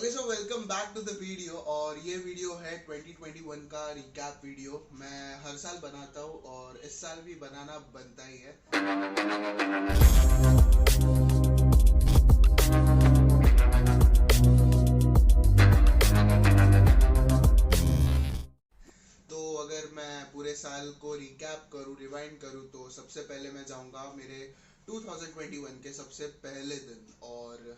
Okay so welcome back to the video. और ये video है 2021 का रिकैप वीडियो। मैं हर साल बनाता हूँ और इस साल भी बनाना बनता ही है। तो अगर मैं पूरे साल को रिकैप करूँ, रिवाइंड करूँ, तो सबसे पहले मैं जाऊँगा मेरे 2021 के सबसे पहले दिन। और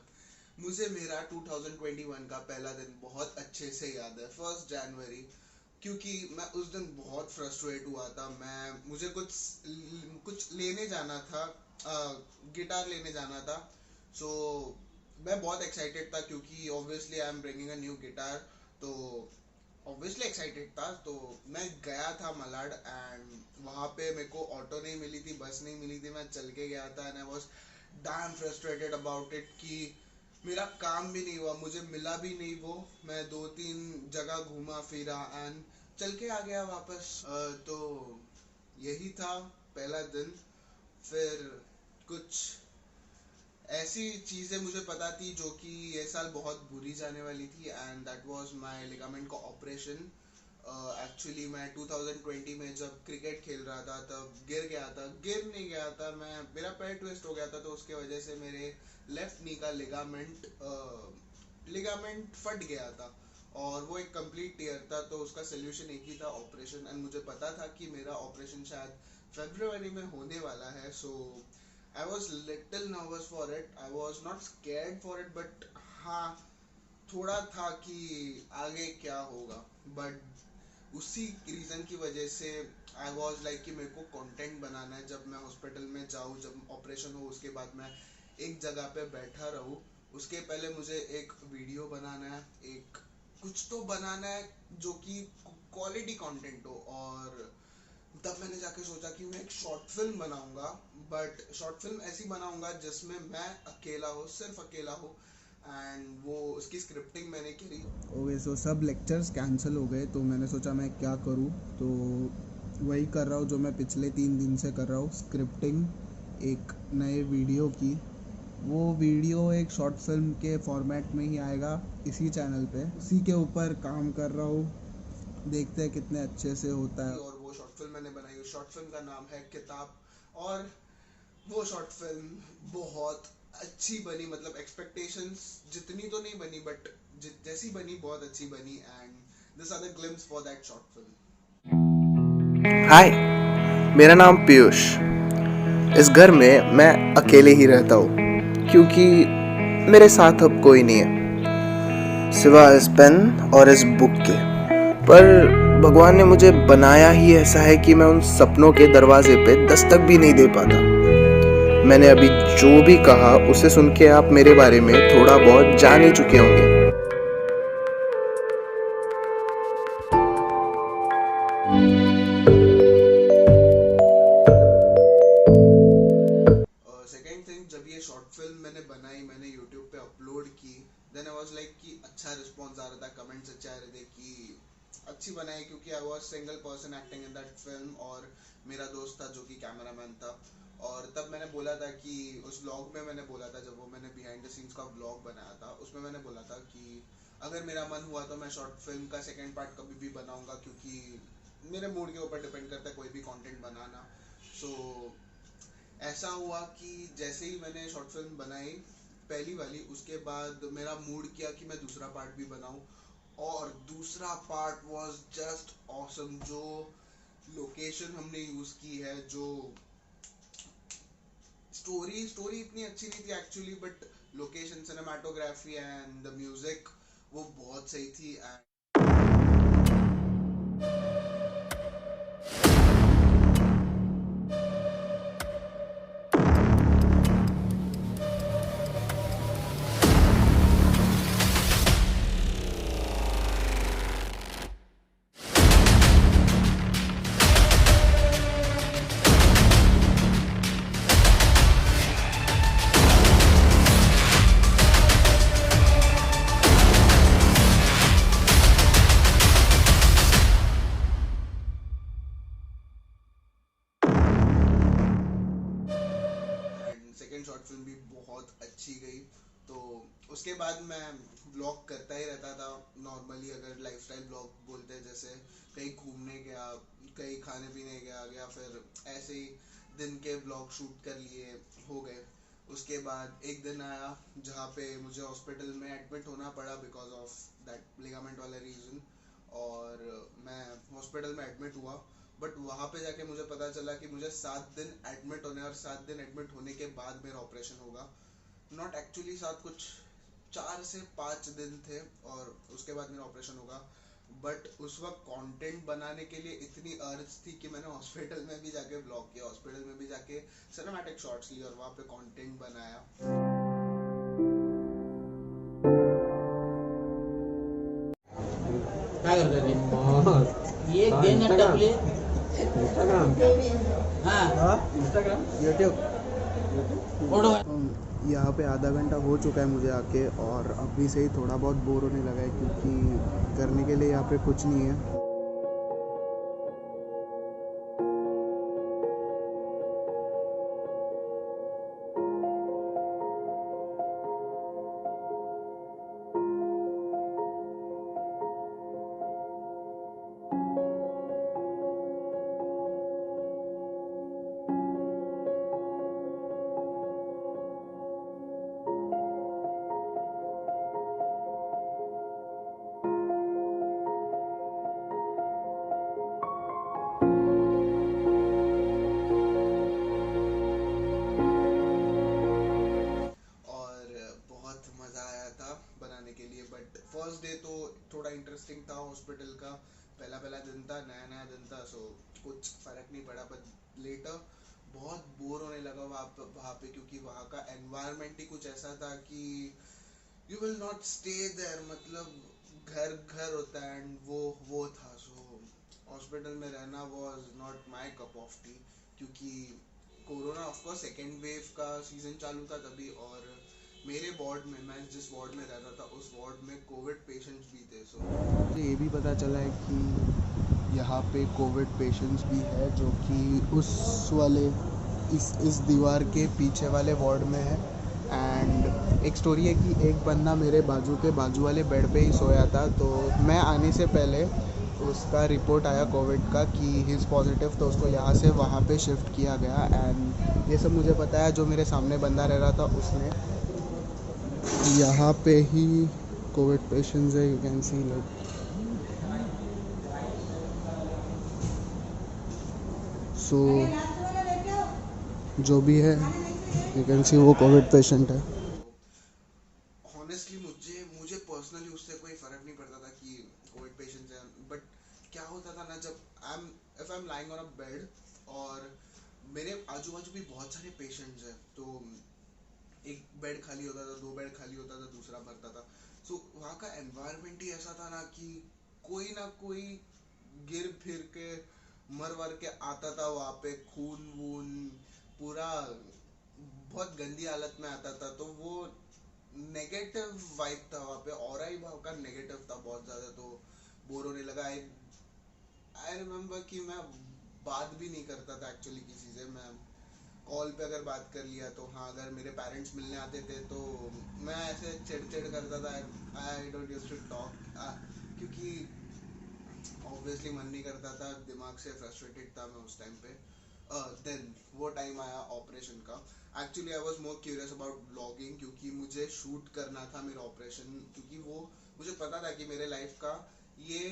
मुझे मेरा 2021 का पहला दिन बहुत अच्छे से याद है, 1 जनवरी। क्योंकि मैं उस दिन बहुत फ्रस्ट्रेट हुआ था। मुझे कुछ लेने जाना था, गिटार लेने जाना था। सो मैं बहुत एक्साइटेड था क्योंकि obviously I am bringing a new guitar. तो ऑब्वियसली एक्साइटेड था, तो मैं गया था मलाड। एंड वहाँ पे मेरे को ऑटो नहीं मिली थी, बस नहीं मिली थी, मैं चल के गया था। And I was damn frustrated about it कि मेरा काम भी नहीं हुआ, मुझे मिला भी नहीं वो। मैं 2-3 जगह घूमा फिरा एंड चल के आ गया वापस। तो यही था पहला दिन। फिर कुछ ऐसी चीज़ें मुझे पता थी जो कि ये साल बहुत बुरी जाने वाली थी, and that was my ligament का ऑपरेशन। एक्चुअली मैं 2020 में जब क्रिकेट खेल रहा था तब गिर नहीं गया था मैं, मेरा पैर ट्विस्ट हो गया था। तो उसके वजह से मेरे लेफ्ट नी का लिगामेंट फट गया था और वो एक कंप्लीट टीयर था। तो उसका सोल्यूशन एक ही था, ऑपरेशन। एंड मुझे पता था कि मेरा ऑपरेशन शायद फरवरी में होने वाला है। सो I was little nervous for it. I was not scared for it, but हाँ, थोड़ा था कि आगे क्या होगा। बट उसी रीज़न की वजह से आई वॉज लाइक कि मेरे को कंटेंट बनाना है। जब मैं हॉस्पिटल में जाऊँ, जब ऑपरेशन हो, उसके बाद मैं एक जगह पे बैठा रहूँ, उसके पहले मुझे एक वीडियो बनाना है, एक कुछ तो बनाना है जो कि क्वालिटी कंटेंट हो। और तब मैंने जाके सोचा कि मैं एक शॉर्ट फिल्म बनाऊंगा, बट शॉर्ट फिल्म ऐसी बनाऊंगा जिसमें मैं अकेला हो, सिर्फ अकेला हो। एंड वो उसकी स्क्रिप्टिंग मैंने करी। ओके सो सब लेक्चर्स कैंसिल हो गए, तो मैंने सोचा मैं क्या करूँ। तो वही कर रहा हूँ जो मैं पिछले 3 दिन से कर रहा हूँ, स्क्रिप्टिंग एक नए वीडियो की। वो वीडियो एक शॉर्ट फिल्म के फॉर्मेट में ही आएगा इसी चैनल पे। उसी के ऊपर काम कर रहा हूँ, देखते हैं कितने अच्छे से होता है। और वो शॉर्ट फिल्म मैंने बनाई, उस शॉर्ट फिल्म का नाम है किताब। और वो शॉर्ट फिल्म बहुत अच्छी बनी, मतलब एक्सपेक्टेशंस जितनी तो नहीं बनी, बट जैसी बनी बहुत अच्छी बनी। And this are the glimpse for that short film. Hi, मेरा नाम पीयूष। इस घर में मैं अकेले ही रहता हूँ क्योंकि मेरे साथ अब कोई नहीं है सिवाय इस पेन और इस बुक के। पर भगवान ने मुझे बनाया ही ऐसा है कि मैं उन सपनों के दरवाजे पे दस्तक भी नहीं दे पाता। मैंने अभी जो भी कहा उसे सुन के आप मेरे बारे में थोड़ा बहुत जान ही चुके होंगे। सेकेंड थिंग, जब ये शॉर्ट फिल्म मैंने बनाई, मैंने यूट्यूब पे अपलोड की, देन आई वाज लाइक कि अच्छा रिस्पॉन्स आ रहा था, कमेंट्स अच्छे आ रहे थे कि अच्छी बनाई। क्योंकि I was single person acting in that film, और मेरा दोस्त था जो कि कैमरामैन था। और तब मैंने बोला था कि उस व्लॉग में मैंने बोला था, जब वो मैंने बिहाइंड द सीन्स का व्लॉग बनाया था, उसमें मैंने बोला था कि अगर मेरा मन हुआ तो मैं शॉर्ट फिल्म का सेकेंड पार्ट कभी भी बनाऊंगा, क्योंकि मेरे मूड के ऊपर डिपेंड करता है कोई भी कंटेंट बनाना। सो ऐसा हुआ कि जैसे ही मैंने शॉर्ट फिल्म बनाई पहली वाली, उसके बाद मेरा मूड किया कि मैं दूसरा पार्ट भी बनाऊं। और दूसरा पार्ट वाज जस्ट ऑसम। जो लोकेशन हमने यूज़ की है, जो स्टोरी इतनी अच्छी नहीं थी actually, but location, cinematography and the music वो बहुत सही थी। उसके बाद मैं ब्लॉग करता ही रहता था नॉर्मली, अगर लाइफस्टाइल ब्लॉग बोलते हैं, जैसे कहीं घूमने गया, कहीं खाने पीने गया, या फिर ऐसे ही दिन के ब्लॉग शूट कर लिए, हो गए। उसके बाद एक दिन आया जहाँ पे मुझे हॉस्पिटल में एडमिट होना पड़ा बिकॉज ऑफ दैट लिगामेंट वाला रीज़न, और मैं हॉस्पिटल में एडमिट हुआ। बट वहाँ पे जाके मुझे पता चला कि मुझे 7 दिन एडमिट होने, और 7 दिन एडमिट होने के बाद मेरा ऑपरेशन होगा। नॉट एक्चुअली 7, कुछ 4 से 5 दिन थे, और उसके बाद मेरा ऑपरेशन होगा। बट उस वक्त कंटेंट बनाने के लिए इतनी अर्ज थी कि मैंने हॉस्पिटल में भी जाके ब्लॉग किया, हॉस्पिटल में भी जाके सिनेमैटिक शॉट्स लिए और वहाँ पे कंटेंट बनाया। काय करतो ये गेम टाकले इंस्टाग्राम हाँ इंस्टाग्राम यूट्यूब फोटो यहाँ पे आधा घंटा हो चुका है मुझे आके, और अभी से ही थोड़ा बहुत बोर होने लगा है क्योंकि करने के लिए यहाँ पे कुछ नहीं है। फर्स्ट डे तो थोड़ा इंटरेस्टिंग था हॉस्पिटल का, पहला पहला दिन था, नया नया दिन था, सो कुछ फ़र्क नहीं पड़ा। बट लेटर बहुत बोर होने लगा वहाँ पे, क्योंकि वहाँ का एनवायरनमेंट ही कुछ ऐसा था कि you will not stay there, मतलब घर घर होता है, एंड वो था। सो हॉस्पिटल में रहना was not my cup of T, क्योंकि कोरोना ऑफकोर्स सेकेंड वेव का सीज़न चालू था तभी, और मेरे वार्ड में, मैं जिस वार्ड में रहता था उस वार्ड में कोविड पेशेंट्स भी थे। सो मुझे ये भी पता चला है कि यहाँ पे कोविड पेशेंट्स भी है जो कि उस वाले इस दीवार के पीछे वाले वार्ड में है। एंड एक स्टोरी है कि एक बंदा मेरे बाजू वाले बेड पे ही सोया था, तो मैं आने से पहले उसका रिपोर्ट आया कोविड का कि ही इज़ पॉजिटिव, तो उसको यहाँ से वहाँ पे शिफ्ट किया गया। एंड ये सब मुझे पता है, जो मेरे सामने बंदा रह रहा था उसने। यहाँ पे ही कोविड पेशेंट्स है, you can see like so जो भी है यू कैन सी वो कोविड पेशेंट है। ऑनेस्टली मुझे पर्सनली उससे कोई फ़र्क नहीं पड़ता था कि कोविड पेशेंट्स हैं। बट क्या होता था ना, जब if I am lying on a bed और मेरे आजू बाजू भी बहुत सारे पेशेंट्स हैं, तो एक बेड खाली होता था, 2 बेड खाली होता था, दूसरा भरता था। सो वहाँ का एनवायरनमेंट ही ऐसा था ना कि कोई ना कोई गिर फिर के मर वर के आता था वहाँ पे, खून वून पूरा बहुत गंदी हालत में आता था। तो वो नेगेटिव वाइब था वहाँ पे, ऑरा ही वहाँ का नेगेटिव था बहुत ज़्यादा। तो बोर होने लगा। आई रिमेम्बर कि मैं बात भी नहीं करता था एक्चुअली किसी से। मैं कॉल पे अगर बात कर लिया तो हाँ, अगर मेरे पेरेंट्स मिलने आते थे तो मैं ऐसे चिड़ करता था, I don't used to talk, क्योंकि ऑब्वियसली मन नहीं करता था, दिमाग से फ्रस्ट्रेटेड था मैं उस टाइम पे। देन वो टाइम आया ऑपरेशन का। Actually I was more curious about blogging, क्योंकि मुझे शूट करना था मेरा ऑपरेशन, क्योंकि वो मुझे पता था कि मेरे लाइफ का ये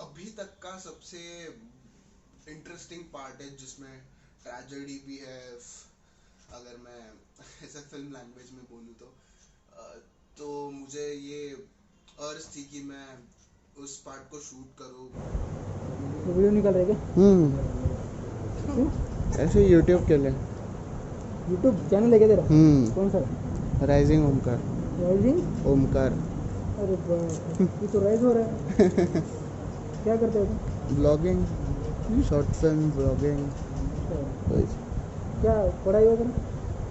अभी तक का सबसे इंटरेस्टिंग पार्ट है, जिसमें ट्रेजेडी भी है, अगर मैं ऐसा फिल्म लैंग्वेज में बोलूँ तो मुझे ये अर्ज थी कि मैं उस पार्ट को शूट करूँ। तो वीडियो निकल रहा है क्या? ऐसे यूट्यूब के लिए यूट्यूब चैनल है क्या तेरा? कौन सा? राइजिंग ओमकार। राइजिंग ओमकार। अरे बाप, ये तो राइज हो रहा है। क्या करते हो तुम? Blogging, short film blogging. क्या पढ़ाई वगैरह?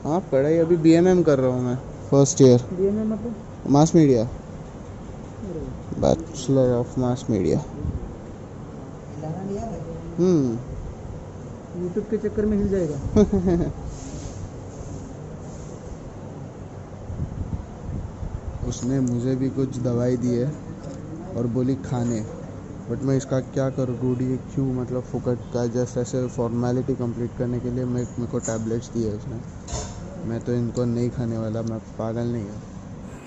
हाँ, पढ़ाई अभी BMM कर रहा हूँ मैं, फर्स्ट ईयर। BMM मतलब? Mass media, bachelor of mass media. YouTube के चक्कर में हिल जाएगा। उसने मुझे भी कुछ दवाई दी है और बोली खाने, बट मैं इसका क्या करूँ डूड, ये क्यों मतलब फुकट का जस्ट ऐसे फॉर्मेलिटी कंप्लीट करने के लिए मेरे को टैबलेट्स दिए उसने। मैं तो इनको नहीं खाने वाला, मैं पागल नहीं हूँ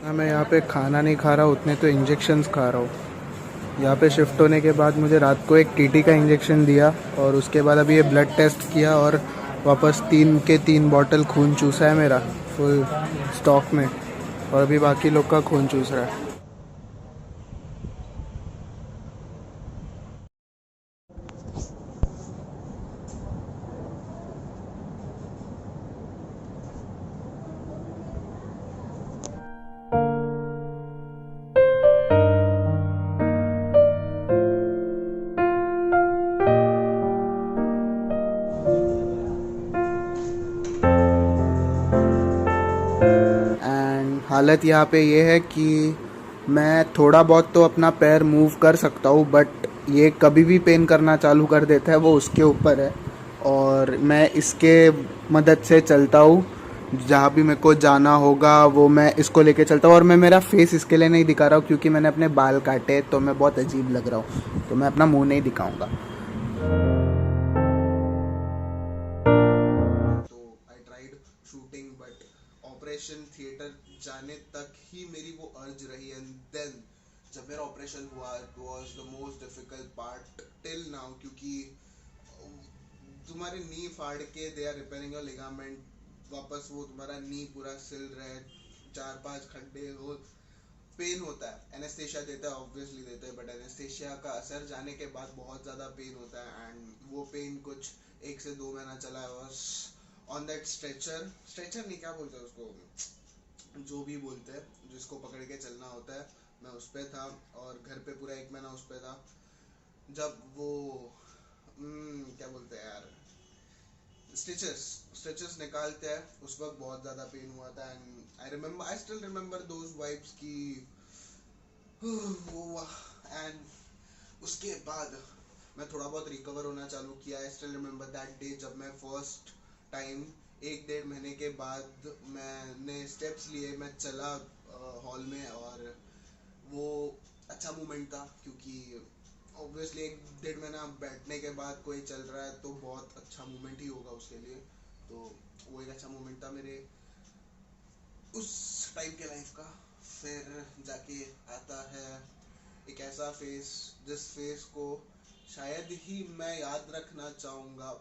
ना। मैं यहाँ पे खाना नहीं खा रहा हूँ, उतने तो इंजेक्शन्स खा रहा हूँ। यहाँ पे शिफ्ट होने के बाद मुझे रात को एक टीटी का इंजेक्शन दिया और उसके बाद अभी ये ब्लड टेस्ट किया और वापस 3 बॉटल खून चूसा है मेरा फुल स्टॉक में, और अभी बाकी लोग का खून चूस रहा है। एंड हालत यहाँ पे ये है कि मैं थोड़ा बहुत तो अपना पैर मूव कर सकता हूँ, बट ये कभी भी पेन करना चालू कर देता है, वो उसके ऊपर है। और मैं इसके मदद से चलता हूँ, जहाँ भी मेरे को जाना होगा वो मैं इसको लेके चलता हूँ। और मैं मेरा फेस इसके लिए नहीं दिखा रहा हूँ क्योंकि मैंने अपने बाल काटे तो मैं बहुत अजीब लग रहा हूँ, तो मैं अपना मुंह नहीं दिखाऊंगा। तो I tried shooting, but operation theatre जाने तक ही मेरी वो अर्ज रही। एंड देन जब मेरा ऑपरेशन हुआ, it was the most difficult part till now, क्योंकि तुम्हारे नी फाड़ के they are repairing your ligament, वापस वो तुम्हारा नी पूरा सिल रहा है, 4-5 घंटे वो पेन होता है। एनेस्थेशिया देता है, ऑब्वियसली देता है, बट एनेस्थेशिया का असर जाने के बाद बहुत ज़्यादा पेन होता है। एंड वो पेन कुछ 1 से 2 महीना चला है। और ऑन दैट स्ट्रेचर नहीं, क्या बोलते हैं उसको, जो भी बोलते हैं, जिसको पकड़ के चलना होता है, मैं उस पर था। और घर पे पूरा 1 महीना उस पर था। जब वो क्या बोलते हैं यार, स्टिचेस निकालते हैं, उस वक्त बहुत ज़्यादा पेन हुआ था। And I still remember those vibes की। एंड उसके बाद मैं थोड़ा बहुत रिकवर होना चालू किया। I still remember that day जब मैं फर्स्ट टाइम 1-1.5 महीने के बाद मैंने स्टेप्स लिए, मैं चला हॉल में, और वो अच्छा मोमेंट था क्योंकि ऑब्वियसली 1-1.5 महीना बैठने के बाद कोई चल रहा है तो बहुत अच्छा मोमेंट ही होगा उसके लिए। तो वो एक अच्छा मोमेंट था मेरे उस टाइम के लाइफ का। फिर जाके आता है एक ऐसा फेस, जिस फेस को शायद ही मैं याद रखना चाहूँगा।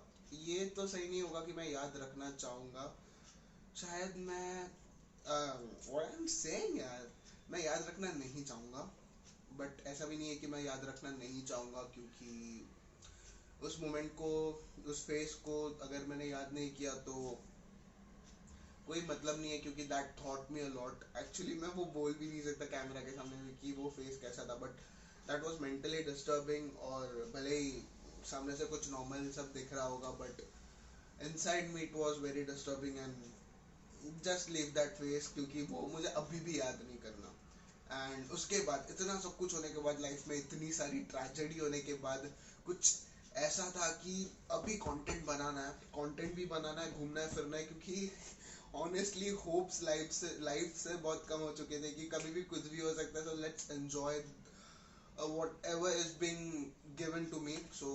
ये तो सही नहीं होगा कि मैं याद रखना चाहूँगा, शायद मैं what I'm saying यार, मैं याद रखना नहीं चाहूँगा। बट ऐसा भी नहीं है कि मैं याद रखना नहीं चाहूँगा, क्योंकि उस मोमेंट को, उस फेस को अगर मैंने याद नहीं किया तो कोई मतलब नहीं है, क्योंकि that thought me a lot. Actually मैं वो बोल भी नहीं सकता कैमरा के सामने में कि वो फेस कैसा था, but that was mentally disturbing. और भले ही सामने से कुछ नॉर्मल सब दिख रहा होगा, but inside me it was very disturbing. And just leave that face, क्योंकि वो मुझे अभी भी याद नहीं करना। एंड उसके बाद इतना सब कुछ होने के बाद, लाइफ में इतनी सारी ट्रेजेडी होने के बाद, कुछ ऐसा था कि अभी कंटेंट बनाना है, कंटेंट भी बनाना है, घूमना है, फिरना है, क्योंकि ऑनेस्टली होप्स लाइफ से बहुत कम हो चुके थे कि कभी भी कुछ भी हो सकता है। So let's enjoy whatever is being given to me. So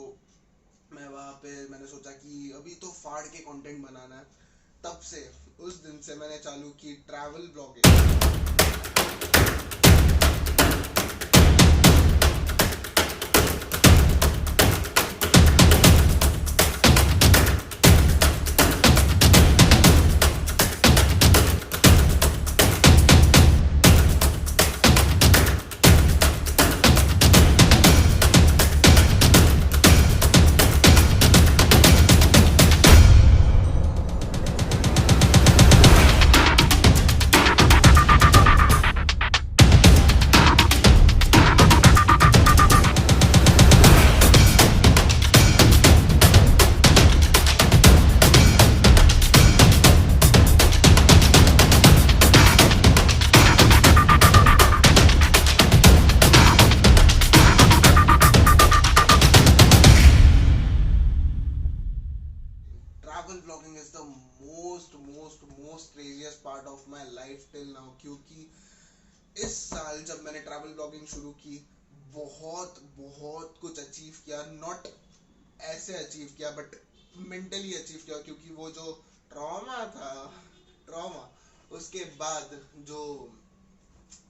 मैं वहाँ पे मैंने सोचा कि अभी तो फाड़ के कंटेंट बनाना है। तब से, उस दिन से मैंने चालू की travel blogging. Travel blogging is the most craziest part of my life till now, क्योंकि इस साल जब मैंने ट्रैवल ब्लॉगिंग शुरू की, बहुत बहुत कुछ अचीव किया, नॉट ऐसे अचीव किया बट मेंटली अचीव किया, क्योंकि वो जो ट्रॉमा था, ट्रॉमा, उसके बाद जो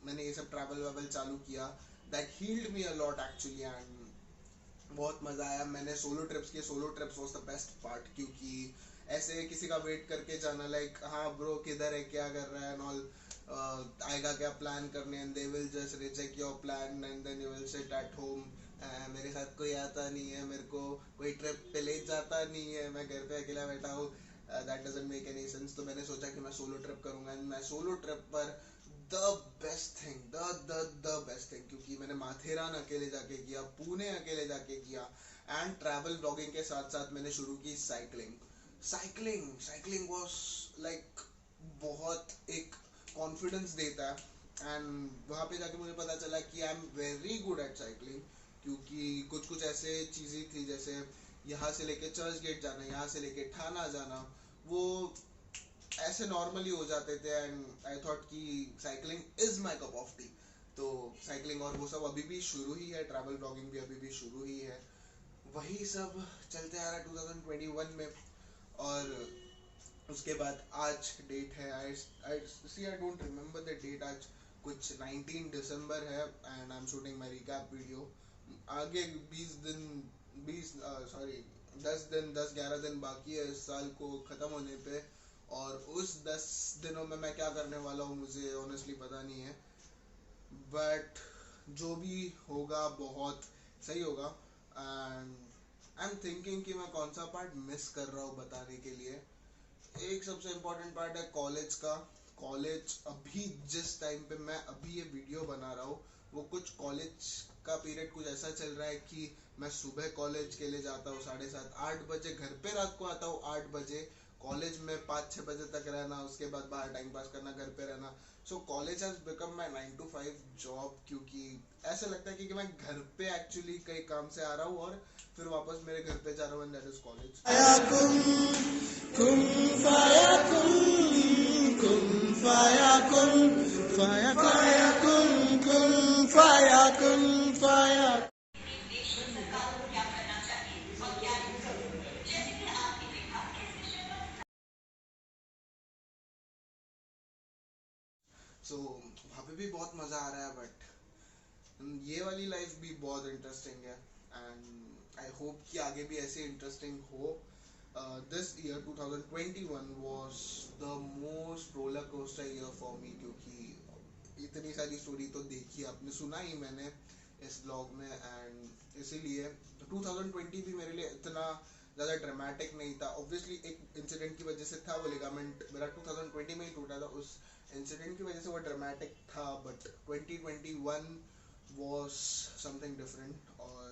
मैंने ये सब ट्रैवल वावल चालू किया, that healed me a lot actually, and बहुत मजा आया। मैंने सोलो ट्रिप्स किए, solo trips was the best part, क्योंकि ऐसे किसी का वेट करके जाना, लाइक हाँ ब्रो किधर है, क्या कर रहा है एंड ऑल, आएगा क्या प्लान करने, and they will just reject your plan and then you will sit at home. मेरे साथ कोई आता नहीं है, मेरे को कोई ट्रिप पे ले जाता नहीं है, मैं घर पे अकेला बैठा हूँ, that doesn't make any sense. तो मैंने सोचा कि मैं सोलो ट्रिप करूंगा, एंड मैं सोलो ट्रिप पर the best thing, the best thing, क्योंकि मैंने माथेरान अकेले जाके किया, पुणे अकेले जाके किया, एंड ट्रैवल ब्लॉगिंग के साथ साथ मैंने शुरू की साइकिलिंग। साइकिलिंग वाज लाइक बहुत एक कॉन्फिडेंस देता है, एंड वहाँ पे जाके मुझे पता चला कि I am very good at cycling, क्योंकि कुछ कुछ ऐसे चीज़ें थी, जैसे यहाँ से लेके चर्च गेट जाना, यहाँ से लेके ठाना जाना, वो ऐसे नॉर्मली हो जाते थे, एंड आई थॉट कि cycling is my cup of T. तो साइकिलिंग और वो सब अभी भी शुरू ही है, ट्रैवल ब्लॉगिंग भी अभी भी शुरू ही है, वही सब चलते आ रहा है 2021 में। और उसके बाद आज डेट है, I don't remember the date, आज कुछ 19 दिसंबर है, and I am shooting my recap video. आगे 20 दिन 20 सॉरी 10 दिन 10-11 दिन बाकी है इस साल को ख़त्म होने पे, और उस 10 दिनों में मैं क्या करने वाला हूँ मुझे ऑनेस्टली पता नहीं है, बट जो भी होगा बहुत सही होगा। एंड आई एम थिंकिंग कि मैं कौन सा पार्ट मिस कर रहा हूँ बताने के लिए। एक सबसे इम्पोर्टेंट पार्ट है कॉलेज का। कॉलेज अभी जिस टाइम पे मैं अभी ये वीडियो बना रहा हूँ, वो कुछ कॉलेज का पीरियड कुछ ऐसा चल रहा है कि मैं सुबह कॉलेज के लिए जाता हूँ 7:30-8 बजे, घर पे रात को आता हूँ 8 बजे, कॉलेज में 5-6 बजे तक रहना, उसके बाद बाहर टाइम पास करना, घर पे रहना। So college has become my 9 to 5 job, क्योंकि ऐसा लगता है कि मैं घर पे एक्चुअली कई काम से आ रहा हूँ और फिर वापस मेरे घर पे जा रहा हूँ, and that is college. Kun fayakun, kun fayakun, fayakun, kun fayakun, fayakun. So वहाँ पे भी बहुत मज़ा आ रहा है, बट ये वाली लाइफ भी बहुत इंटरेस्टिंग है, एंड आई होप कि आगे भी ऐसे इंटरेस्टिंग हो। This year 2021 was the most roller coaster year for me, क्योंकि इतनी सारी स्टोरी तो देखी आपने, सुना ही मैंने इस ब्लॉग में, एंड इसीलिए 2020 भी मेरे लिए इतना ज़्यादा ड्रामेटिक नहीं था। ऑब्वियसली एक इंसिडेंट की वजह से था, वो लिगामेंट मेरा 2020 में ही टूटा था, उस इंसिडेंट की वजह से वो ड्रामेटिक था, बट 2021 was something different। और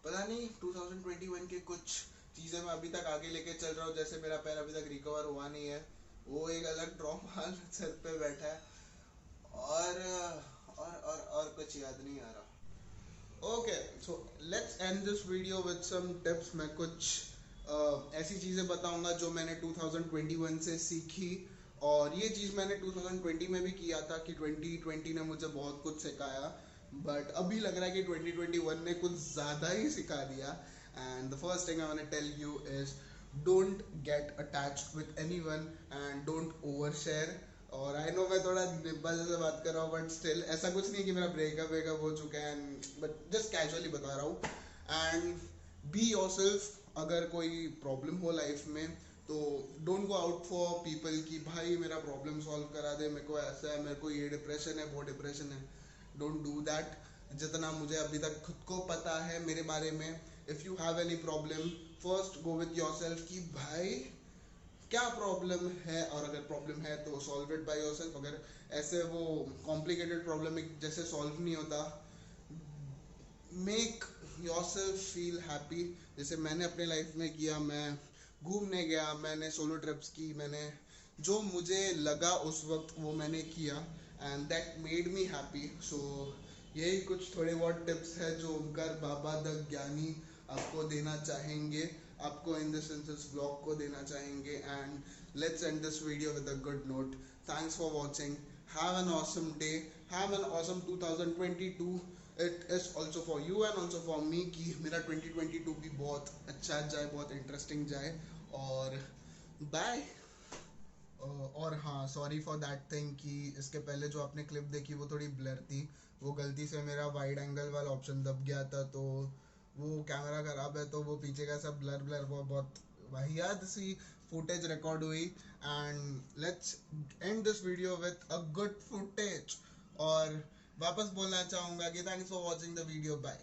पता नहीं 2021 के कुछ चीज़ें मैं अभी तक आगे लेके चल रहा हूँ, जैसे मेरा पैर अभी तक रिकवर हुआ नहीं है, वो एक अलग ट्रॉमा सर पे बैठा है, और और कुछ याद नहीं आ रहा। Okay, so let's end this video with some tips. मैं कुछ ऐसी चीज़ें बताऊंगा जो मैंने 2021 से सीखी, और ये चीज़ मैंने 2020 में भी किया था कि 2020 ने मुझे बहुत कुछ सिखाया, बट अभी लग रहा है कि 2021 ने कुछ ज़्यादा ही सिखा दिया। And the first thing I want to tell you is don't get attached with anyone and don't over share. और आई नो मैं थोड़ा निब्बा जैसे बात कर रहा हूँ, बट स्टिल ऐसा कुछ नहीं है कि मेरा ब्रेकअप हो चुका है, बट जस्ट कैजुअली बता रहा हूँ। And be yourself. अगर कोई प्रॉब्लम हो लाइफ में तो don't go out for people कि भाई मेरा प्रॉब्लम सॉल्व करा दे, मेरे को ऐसा है, मेरे को ये डिप्रेशन है, वो डिप्रेशन है। Don't do that. जितना मुझे अभी तक खुद को पता है मेरे बारे में, if you have any problem first go with yourself कि भाई क्या प्रॉब्लम है, और अगर प्रॉब्लम है तो सॉल्व इट बाय योरसेल्फ। अगर ऐसे वो कॉम्प्लिकेटेड प्रॉब्लम जैसे सॉल्व नहीं होता, मेक योरसेल्फ फील हैप्पी, जैसे मैंने अपने लाइफ में किया। मैं घूमने गया, मैंने सोलो ट्रिप्स की, मैंने जो मुझे लगा उस वक्त वो मैंने किया, and that made me happy. So यही कुछ थोड़े बहुत टिप्स है जो ओमकार बाबा द ज्ञानी आपको देना चाहेंगे, आपको इन दिस ब्लॉग को देना चाहेंगे। And let's end this video with a good note. Thanks for watching, have an awesome day, have an awesome 2022. It is also for you and also for me कि मेरा 2022 भी बहुत अच्छा जाए, बहुत इंटरेस्टिंग जाए. और बाय. और हाँ, सॉरी फॉर दैट थिंग कि इसके पहले जो आपने क्लिप देखी वो थोड़ी ब्लर थी. वो गलती से मेरा वाइड एंगल वाला ऑप्शन दब गया था, तो वो कैमरा खराब है, तो वो पीछे का सब ब्लर ब्लर वो बहुत वाहियात सी फुटेज रिकॉर्ड हुई. And let's end this video with a good footage. और वापस बोलना चाहूँगा कि thanks for watching the video. Bye.